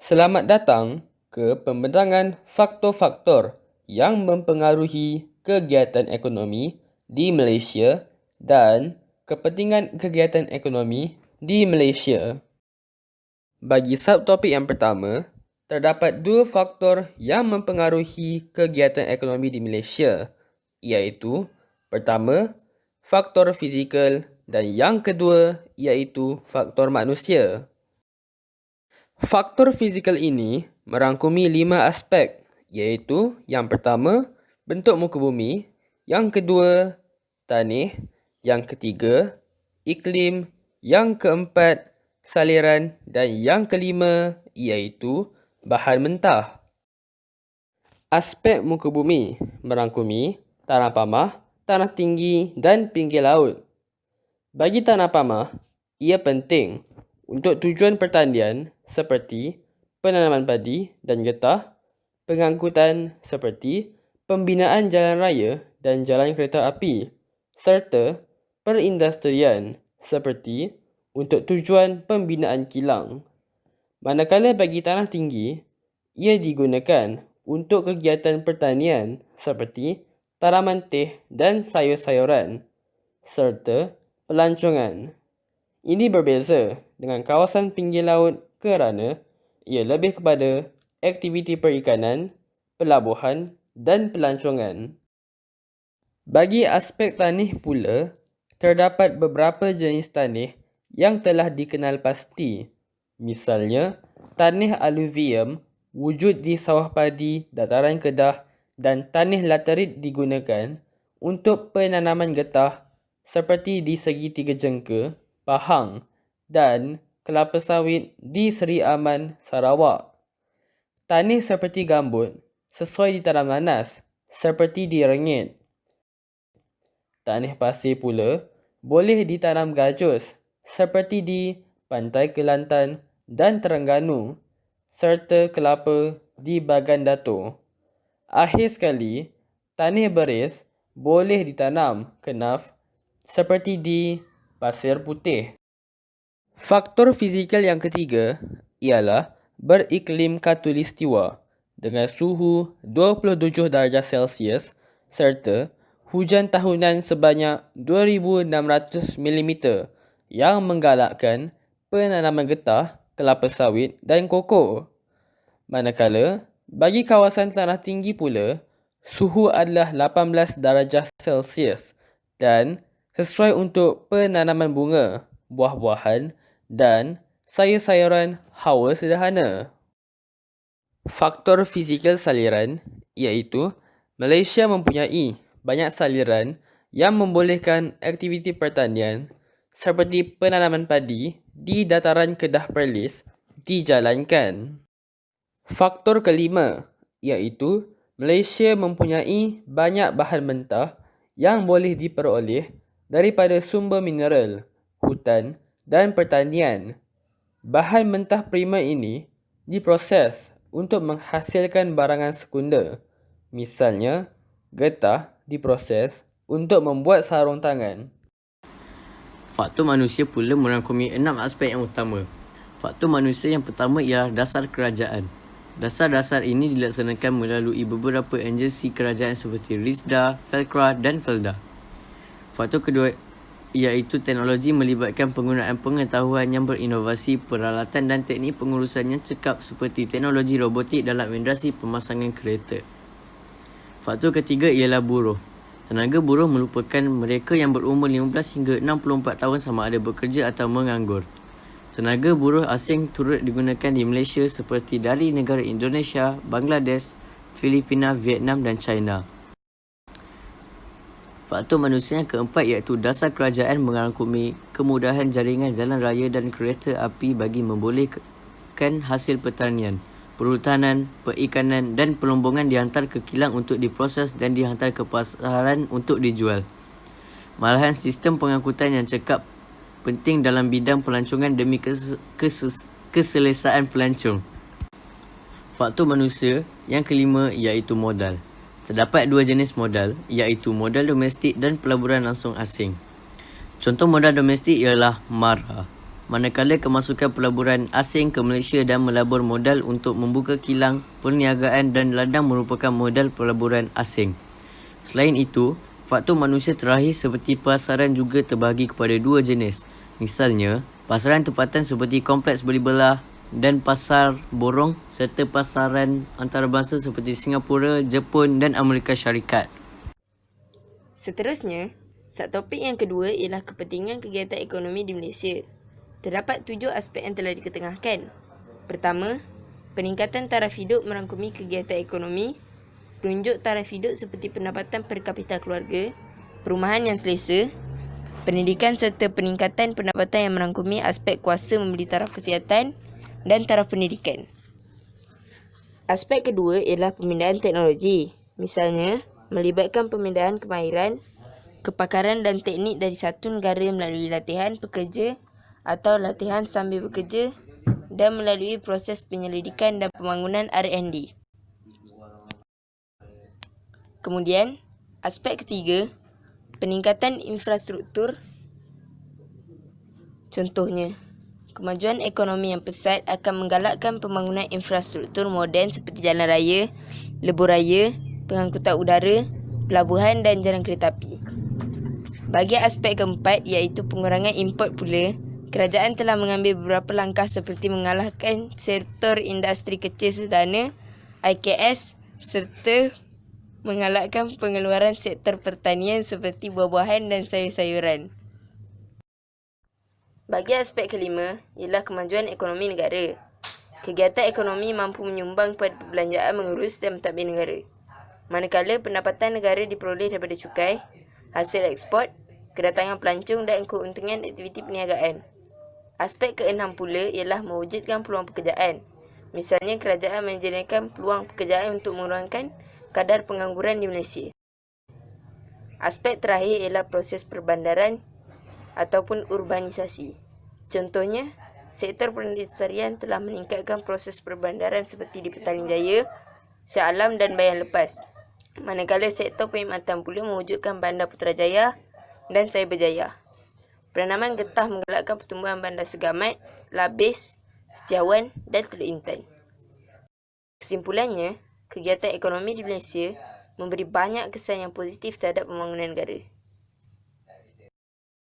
Selamat datang ke pembentangan faktor-faktor yang mempengaruhi kegiatan ekonomi di Malaysia dan kepentingan kegiatan ekonomi di Malaysia. Bagi subtopik yang pertama, terdapat dua faktor yang mempengaruhi kegiatan ekonomi di Malaysia, iaitu pertama, faktor fizikal dan yang kedua iaitu faktor manusia. Faktor fizikal ini merangkumi 5 aspek, iaitu yang pertama, bentuk muka bumi, yang kedua, tanah, yang ketiga, iklim, yang keempat, saliran dan yang kelima iaitu bahan mentah. Aspek muka bumi merangkumi tanah pamah, tanah tinggi dan pinggir laut. Bagi tanah pamah, ia penting untuk tujuan pertanian seperti penanaman padi dan getah, pengangkutan seperti pembinaan jalan raya dan jalan kereta api, serta perindustrian seperti untuk tujuan pembinaan kilang. Manakala bagi tanah tinggi, ia digunakan untuk kegiatan pertanian seperti tanaman teh dan sayur-sayuran, serta pelancongan. Ini berbeza dengan kawasan pinggir laut kerana ia lebih kepada aktiviti perikanan, pelabuhan dan pelancongan. Bagi aspek tanah pula, terdapat beberapa jenis tanah yang telah dikenal pasti. Misalnya, tanah aluvium wujud di sawah padi, dataran Kedah dan tanah laterit digunakan untuk penanaman getah seperti di Segitiga Jengka, Pahang dan kelapa sawit di Seri Aman, Sarawak. Tanah seperti gambut sesuai ditanam nanas seperti di Rengit. Tanah pasir pula boleh ditanam gajus seperti di Pantai Kelantan dan Terengganu serta kelapa di Bagan Dato'. Akhir sekali, tanah beris boleh ditanam kenaf seperti di Pasir Putih. Faktor fizikal yang ketiga ialah beriklim khatulistiwa dengan suhu 27 darjah Celsius serta hujan tahunan sebanyak 2,600 mm yang menggalakkan penanaman getah, kelapa sawit dan koko. Manakala, bagi kawasan tanah tinggi pula, suhu adalah 18 darjah Celsius dan sesuai untuk penanaman bunga, buah-buahan dan sayur-sayuran hawa sederhana. Faktor fizikal saliran iaitu Malaysia mempunyai banyak saliran yang membolehkan aktiviti pertanian seperti penanaman padi di dataran Kedah Perlis dijalankan. Faktor kelima iaitu Malaysia mempunyai banyak bahan mentah yang boleh diperoleh daripada sumber mineral, hutan dan pertanian. Bahan mentah prima ini diproses untuk menghasilkan barangan sekunder. Misalnya, getah diproses untuk membuat sarung tangan. Faktor manusia pula merangkumi 6 aspek yang utama. Faktor manusia yang pertama ialah dasar kerajaan. Dasar-dasar ini dilaksanakan melalui beberapa agensi kerajaan seperti RISDA, Felcra dan Felda. Faktor kedua iaitu teknologi melibatkan penggunaan pengetahuan yang berinovasi, peralatan dan teknik pengurusan yang cekap seperti teknologi robotik dalam industri pemasangan kereta. Faktor ketiga ialah buruh. Tenaga buruh merupakan mereka yang berumur 15 hingga 64 tahun sama ada bekerja atau menganggur. Tenaga buruh asing turut digunakan di Malaysia seperti dari negara Indonesia, Bangladesh, Filipina, Vietnam dan China. Faktor manusia yang keempat iaitu dasar kerajaan merangkumi kemudahan jaringan jalan raya dan kereta api bagi membolehkan hasil pertanian, perhutanan, perikanan dan pelombongan dihantar ke kilang untuk diproses dan dihantar ke pasaran untuk dijual. Malahan sistem pengangkutan yang cekap penting dalam bidang pelancongan demi keselesaan pelancong. Faktor manusia yang kelima iaitu modal. Terdapat dua jenis modal, iaitu modal domestik dan pelaburan langsung asing. Contoh modal domestik ialah MARA. manakala kemasukan pelaburan asing ke Malaysia dan melabur modal untuk membuka kilang perniagaan dan ladang merupakan modal pelaburan asing. Selain itu, faktor manusia terakhir seperti pasaran juga terbahagi kepada dua jenis. Misalnya, pasaran tempatan seperti kompleks beli belah dan pasar borong serta pasaran antarabangsa seperti Singapura, Jepun dan Amerika Syarikat. Seterusnya, subtopik yang kedua ialah kepentingan kegiatan ekonomi di Malaysia. Terdapat 7 aspek yang telah diketengahkan. Pertama, peningkatan taraf hidup merangkumi kegiatan ekonomi, penunjuk taraf hidup seperti pendapatan per kapita keluarga, perumahan yang selesa, pendidikan serta peningkatan pendapatan yang merangkumi aspek kuasa membeli taraf kesihatan dan taraf pendidikan. Aspek kedua ialah pemindahan teknologi. Misalnya, melibatkan pemindahan kemahiran, kepakaran dan teknik dari satu negara melalui latihan pekerja atau latihan sambil bekerja dan melalui proses penyelidikan dan pembangunan R&D. Kemudian, aspek ketiga, peningkatan infrastruktur. Contohnya, kemajuan ekonomi yang pesat akan menggalakkan pembangunan infrastruktur moden seperti jalan raya, lebuh raya, pengangkutan udara, pelabuhan dan jalan kereta api. Bagi aspek keempat iaitu pengurangan import pula, kerajaan telah mengambil beberapa langkah seperti mengalahkan sektor industri kecil sederhana IKS serta mengalahkan pengeluaran sektor pertanian seperti buah-buahan dan sayur-sayuran. Bagi aspek kelima ialah kemajuan ekonomi negara. Kegiatan ekonomi mampu menyumbang pada perbelanjaan mengurus dan mentadbir negara. Manakala pendapatan negara diperoleh daripada cukai, hasil ekspor, kedatangan pelancong dan keuntungan aktiviti perniagaan. Aspek keenam pula ialah mewujudkan peluang pekerjaan. Misalnya kerajaan menyediakan peluang pekerjaan untuk mengurangkan kadar pengangguran di Malaysia. Aspek terakhir ialah proses perbandaran ataupun urbanisasi. Contohnya, sektor perindustrian telah meningkatkan proses perbandaran seperti di Petaling Jaya, Shah Alam dan Bayan Lepas. Manakala sektor perkhidmatan pula mewujudkan Bandar Putrajaya dan Cyberjaya. Penanaman getah menggalakkan pertumbuhan Bandar Segamat, Labis, Setiawan dan Teluk Intan. Kesimpulannya, kegiatan ekonomi di Malaysia memberi banyak kesan yang positif terhadap pembangunan negara.